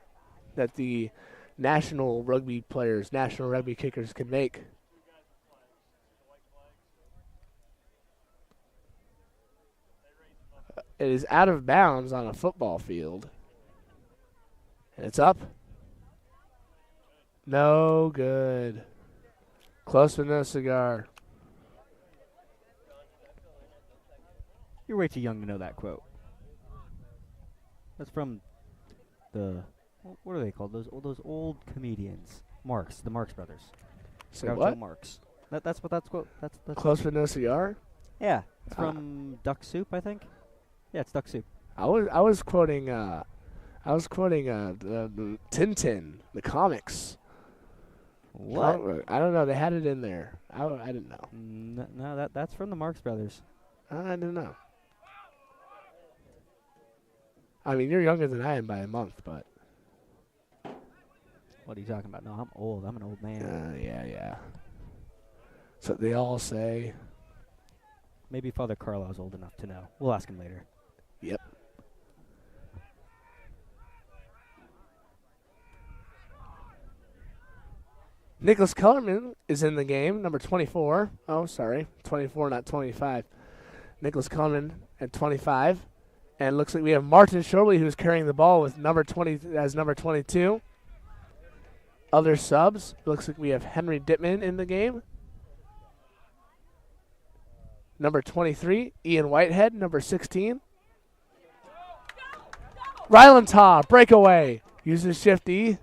that the national rugby players, national rugby kickers can make. It is out of bounds on a football field. And it's up. No good. Close but no cigar. You're way too young to know that quote. That's from the, what are they called? Those old comedians. Marx, the Marx Brothers. Say Groucho what? Marx. That's what that's quote. That's Close but no cigar? Yeah, it's from Duck Soup, I think. Yeah, it's Duck Soup. I was quoting the Tintin, the comics. What? I don't know. They had it in there. I didn't know. No, that's from the Marx Brothers. I didn't know. I mean, you're younger than I am by a month, but. What are you talking about? No, I'm old. I'm an old man. Yeah. So they all say. Maybe Father Carlisle's old enough to know. We'll ask him later. Yep. Nicholas Kellerman is in the game, number 24. Oh, sorry, 24, not 25. Nicholas Kellerman at 25. And it looks like we have Martin Shorley, who's carrying the ball with number 20 as number 22. Other subs, it looks like we have Henry Dittman in the game. Number 23, Ian Whitehead, number 16. Ryland Taw, breakaway, uses shift E.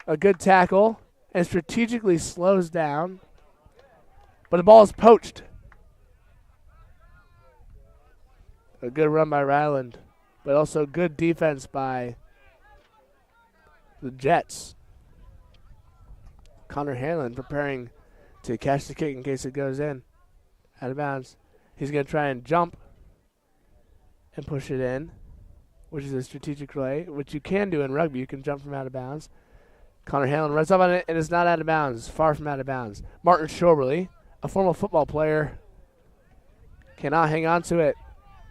A good tackle. And strategically slows down. But the ball is poached. A good run by Ryland. But also good defense by the Jets. Connor Hanlon preparing to catch the kick in case it goes in. Out of bounds. He's going to try and jump and push it in, which is a strategic play, which you can do in rugby. You can jump from out of bounds. Connor Hanlon runs up on it and is not out of bounds. Far from out of bounds. Martin Shoberly, a former football player, cannot hang on to it.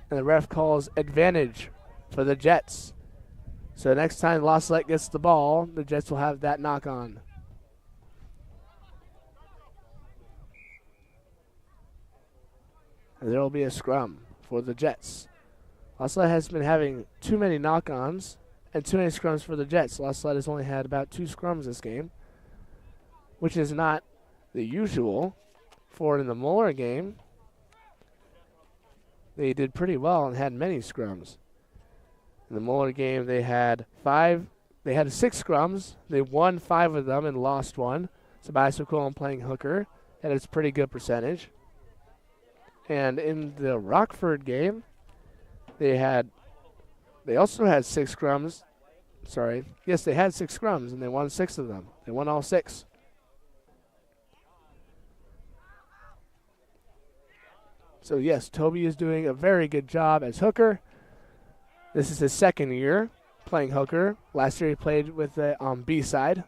And the ref calls advantage for the Jets. So next time La Salette gets the ball, the Jets will have that knock on. And there will be a scrum for the Jets. La Salette has been having too many knock-ons and too many scrums for the Jets. La Salette has only had about 2 scrums this game, which is not the usual for in the Muller game. They did pretty well and had many scrums. In the Muller game, they had 6 scrums. They won 5 of them and lost 1. Tobias McQuillan playing hooker. That is pretty good percentage. And in the Rockford game, they also had 6 scrums. Sorry. Yes, they had 6 scrums, and they won 6 of them. They won all 6. So, yes, Toby is doing a very good job as hooker. This is his 2nd year playing hooker. Last year he played with the B-side,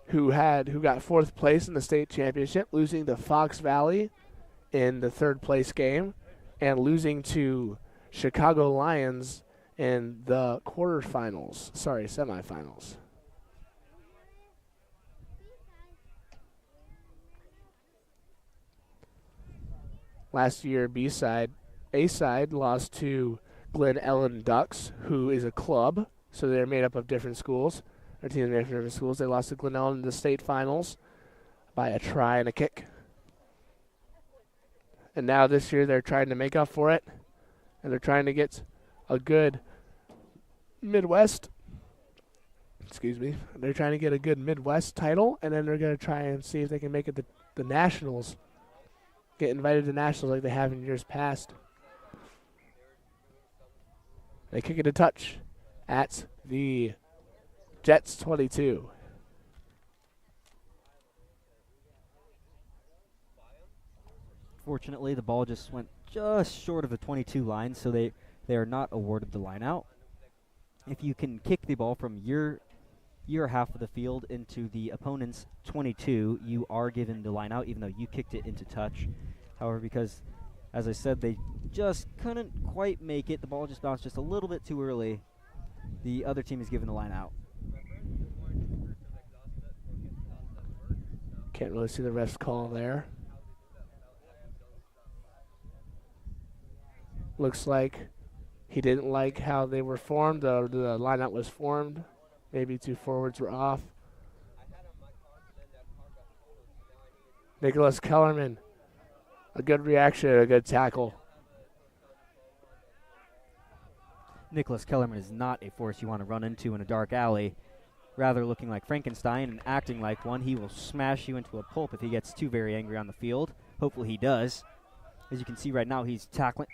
who got 4th place in the state championship, losing to Fox Valley in the 3rd place game and losing to Chicago Lions in the semifinals. Last year, B-side, A-side lost to Glen Ellen Ducks, who is a club, so they're made up of different schools. Their team is made up of different schools. They lost to Glen Ellen in the state finals by a try and a kick. And now this year they're trying to make up for it, and they're trying to get a good Midwest excuse me. They're trying to get a good Midwest title, and then they're going to try and see if they can make it the Nationals. Get invited to Nationals like they have in years past. They kick it a touch at the Jets 22. Fortunately, the ball just went just short of the 22 line, so they are not awarded the line out. If you can kick the ball from your half of the field into the opponent's 22, you are given the line out, even though you kicked it into touch. However, because, as I said, they just couldn't quite make it, the ball just bounced just a little bit too early, the other team is given the line out. Can't really see the ref's call there. Looks like he didn't like how they were formed, the lineout was formed. Maybe two forwards were off. Nicholas Kellerman, a good reaction, a good tackle. Nicholas Kellerman is not a force you want to run into in a dark alley. Rather looking like Frankenstein and acting like one, he will smash you into a pulp if he gets too very angry on the field. Hopefully he does. As you can see right now, he's tackling,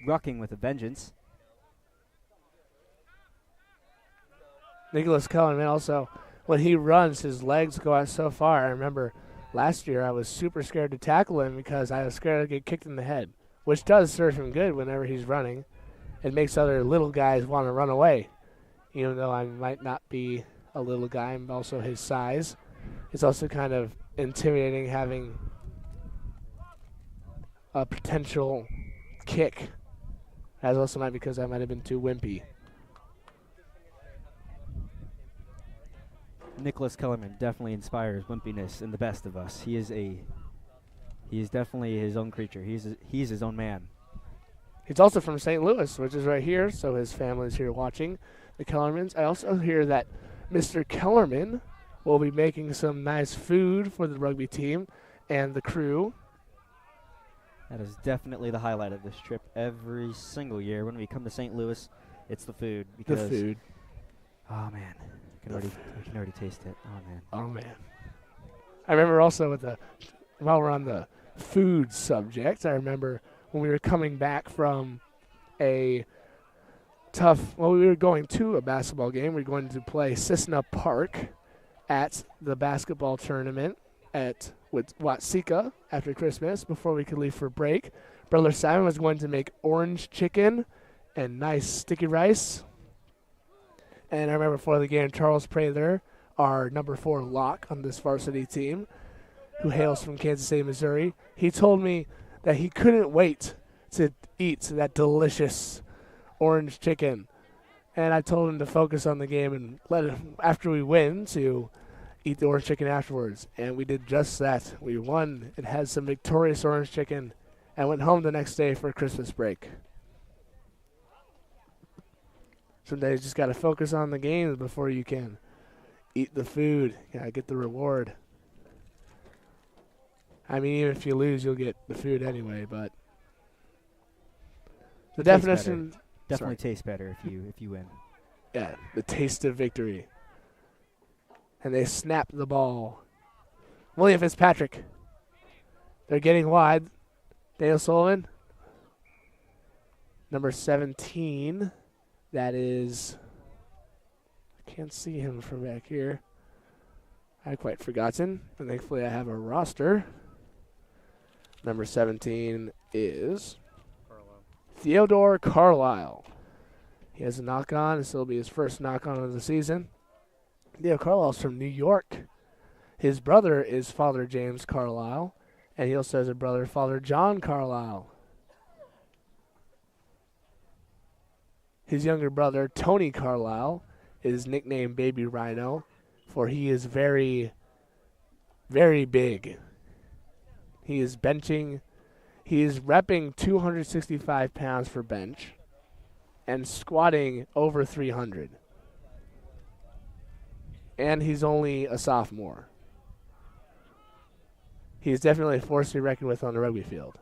rucking with a vengeance. Nicholas Kellerman also, when he runs, his legs go out so far. I remember last year I was super scared to tackle him because I was scared to get kicked in the head, which does serve him good whenever he's running. It makes other little guys want to run away, even though I might not be a little guy. I'm also his size. It's also kind of intimidating having a potential kick. As also might because I might have been too wimpy. Nicholas Kellerman definitely inspires wimpiness in the best of us. He is definitely his own creature. He's his own man. He's also from St. Louis, which is right here, so his family's here watching the Kellermans. I also hear that Mr. Kellerman will be making some nice food for the rugby team and the crew. That is definitely the highlight of this trip every single year. When we come to St. Louis, it's the food. Because the food. Oh, man. I can already taste it. Oh, man. Oh, man. I remember also while we're on the food subject, I remember when we were coming back from we were going to a basketball game. We were going to play Cessna Park at the basketball tournament with Watsika after Christmas before we could leave for break. Brother Simon was going to make orange chicken and nice sticky rice. And I remember before the game, Charles Prather, our number 4 lock on this varsity team, who hails from Kansas City, Missouri, he told me that he couldn't wait to eat that delicious orange chicken. And I told him to focus on the game and let him, after we win, to eat the orange chicken afterwards. And we did just that. We won and had some victorious orange chicken and went home the next day for Christmas break. Sometimes you just got to focus on the games before you can eat the food. You got to get the reward. I mean, even if you lose, you'll get the food anyway, but the definition definitely tastes better if you win. Yeah, the taste of victory. And they snap the ball. William Fitzpatrick. They're getting wide. Daniel Sullivan. Number 17. That is, I can't see him from back here. I quite forgotten, and thankfully I have a roster. Number 17 is Theodore Carlisle. He has a knock-on. This will be his first knock-on of the season. Theo Carlisle's from New York. His brother is Father James Carlisle, and he also has a brother, Father John Carlisle. His younger brother, Tony Carlisle, is nicknamed Baby Rhino, for he is very, very big. He is repping 265 pounds for bench and squatting over 300. And he's only a sophomore. He's definitely a force to be reckoned with on the rugby field.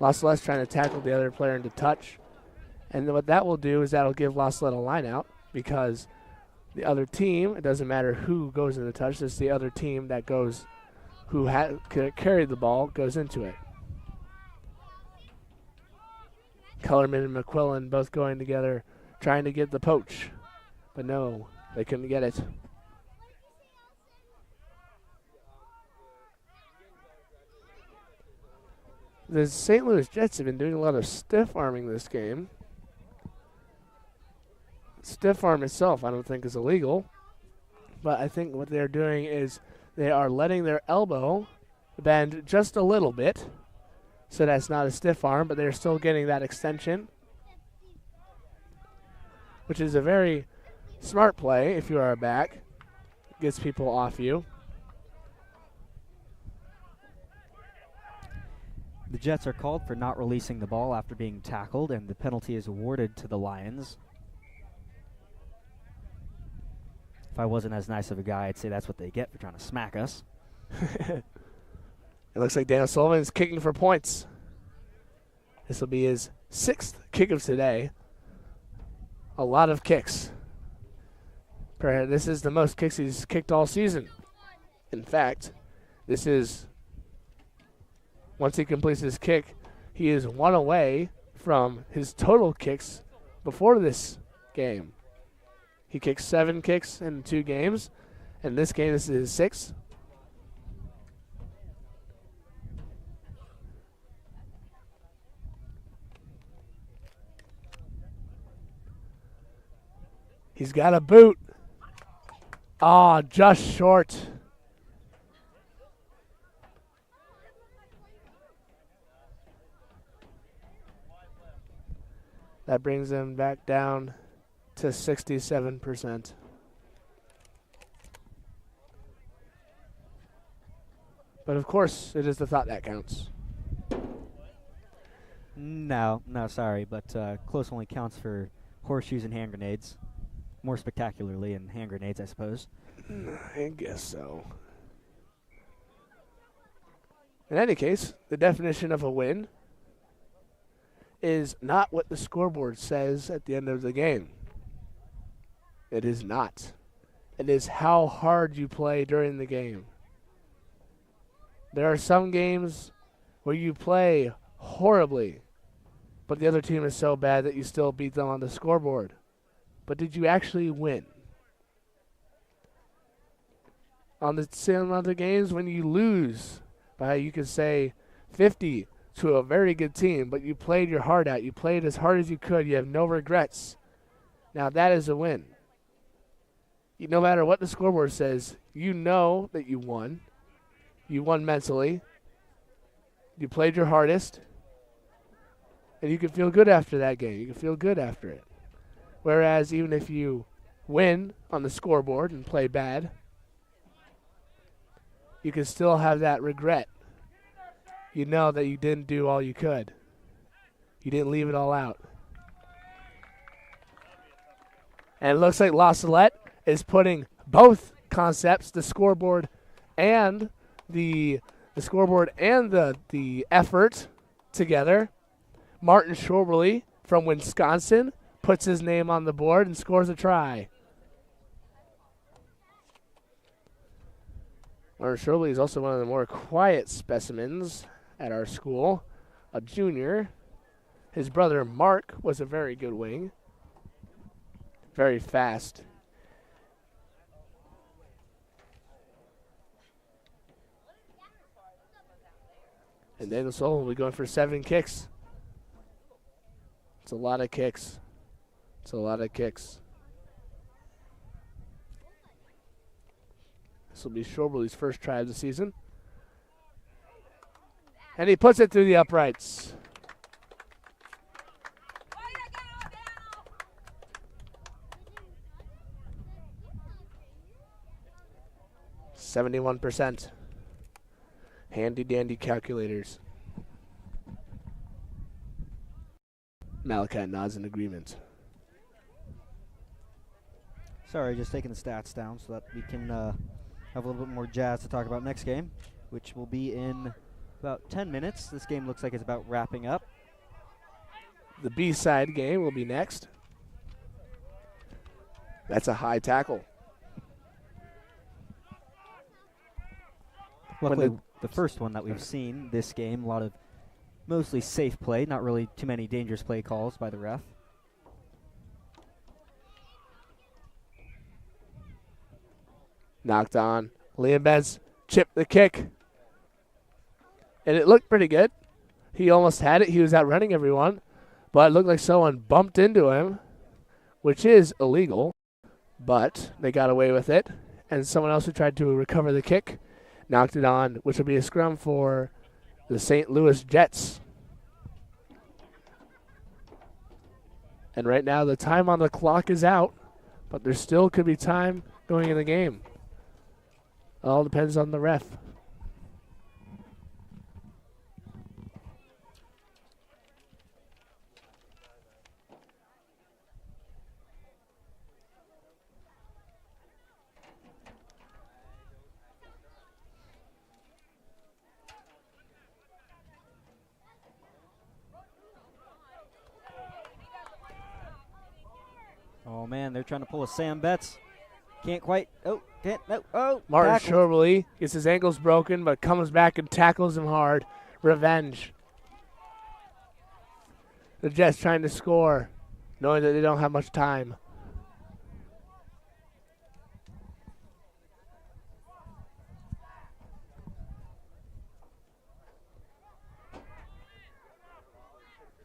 La Salette's trying to tackle the other player into touch. And then what that will do is that'll give La Salette a line out because the other team, it doesn't matter who goes into touch, it's the other team that goes, who carried the ball, goes into it. Kellerman and McQuillan both going together, trying to get the poach. But no, they couldn't get it. The St. Louis Jets have been doing a lot of stiff arming this game. Stiff arm itself I don't think is illegal, but I think what they're doing is they are letting their elbow bend just a little bit, so that's not a stiff arm, but they're still getting that extension, which is a very smart play if you are a back. Gets people off you. The Jets are called for not releasing the ball after being tackled, and the penalty is awarded to the Lions. If I wasn't as nice of a guy, I'd say that's what they get for trying to smack us. It looks like Daniel Sullivan is kicking for points. This will be his 6th kick of today. A lot of kicks. This is the most kicks he's kicked all season. In fact, this is, once he completes his kick, he is 1 away from his total kicks before this game. He kicked 7 kicks in 2 games, and this game this is his 6th. He's got a boot. Ah, just short. That brings him back down to 67%. But of course, it is the thought that counts. No, sorry, but close only counts for horseshoes and hand grenades. More spectacularly in hand grenades, I suppose. I guess so. In any case, the definition of a win is not what the scoreboard says at the end of the game. It is not. It is how hard you play during the game. There are some games where you play horribly, but the other team is so bad that you still beat them on the scoreboard. But did you actually win? On the same other games, when you lose by, you could say, 50 to a very good team, but you played your heart out. You played as hard as you could. You have no regrets. Now that is a win. No matter what the scoreboard says, you know that you won. You won mentally. You played your hardest. And you can feel good after that game. You can feel good after it. Whereas even if you win on the scoreboard and play bad, you can still have that regret. You know that you didn't do all you could. You didn't leave it all out. And it looks like La Salette is putting both concepts, the scoreboard and the effort together. Martin Schorberly from Wisconsin puts his name on the board and scores a try. Martin Schorberly is also one of the more quiet specimens at our school, a junior. His brother Mark was a very good wing, very fast. And Daniel Sullivan will be going for 7 kicks. It's a lot of kicks. It's a lot of kicks. This will be Schorberly's first try of the season. And he puts it through the uprights. %. Handy dandy calculators. Malachi nods in agreement. Sorry, just taking the stats down so that we can have a little bit more jazz to talk about next game, which will be in about 10 minutes. This game looks like it's about wrapping up. The B-side game will be next. That's a high tackle. Luckily, the first one that we've seen this game, a lot of mostly safe play, not really too many dangerous play calls by the ref. Knocked on. Liam Bez chipped the kick. And it looked pretty good. He almost had it. He was outrunning everyone. But it looked like someone bumped into him, which is illegal. But they got away with it. And someone else who tried to recover the kick knocked it on, which will be a scrum for the St. Louis Jets. And right now the time on the clock is out, but there still could be time going in the game. It all depends on the ref. Oh, man, they're trying to pull a Sam Betts. Can't quite. Oh, can't. No. Oh, Martin tackled. Shorbley gets his ankles broken, but comes back and tackles him hard. Revenge. The Jets trying to score, knowing that they don't have much time.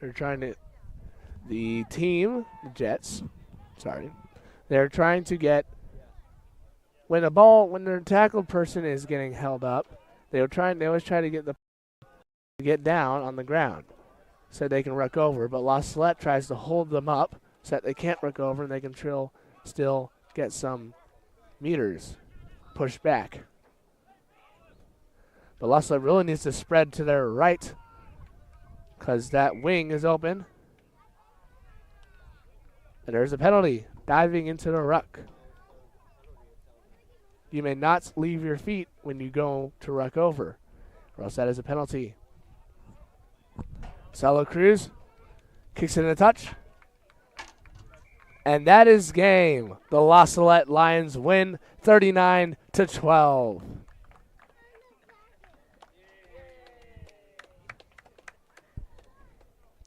They're trying to, the team, the Jets, sorry, they're trying to get, when their tackled person is getting held up, they always try to get down on the ground so they can ruck over, but La Salette tries to hold them up so that they can't ruck over and they can still get some meters pushed back. But La Salette really needs to spread to their right because that wing is open. And there's a penalty, diving into the ruck. You may not leave your feet when you go to ruck over, or else that is a penalty. Salo Cruz kicks it in a touch. And that is game. The La Salette Lions win 39-12.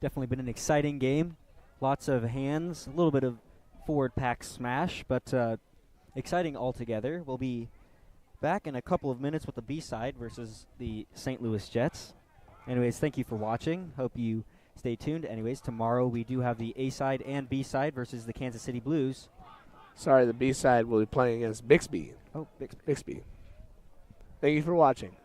Definitely been an exciting game. Lots of hands, a little bit of forward pack smash, but exciting altogether. We'll be back in a couple of minutes with the B-side versus the St. Louis Jets. Anyways, thank you for watching. Hope you stay tuned. Anyways, tomorrow we do have the A-side and B-side versus the Kansas City Blues. Sorry, the B-side will be playing against Bixby. Oh, Bixby. Thank you for watching.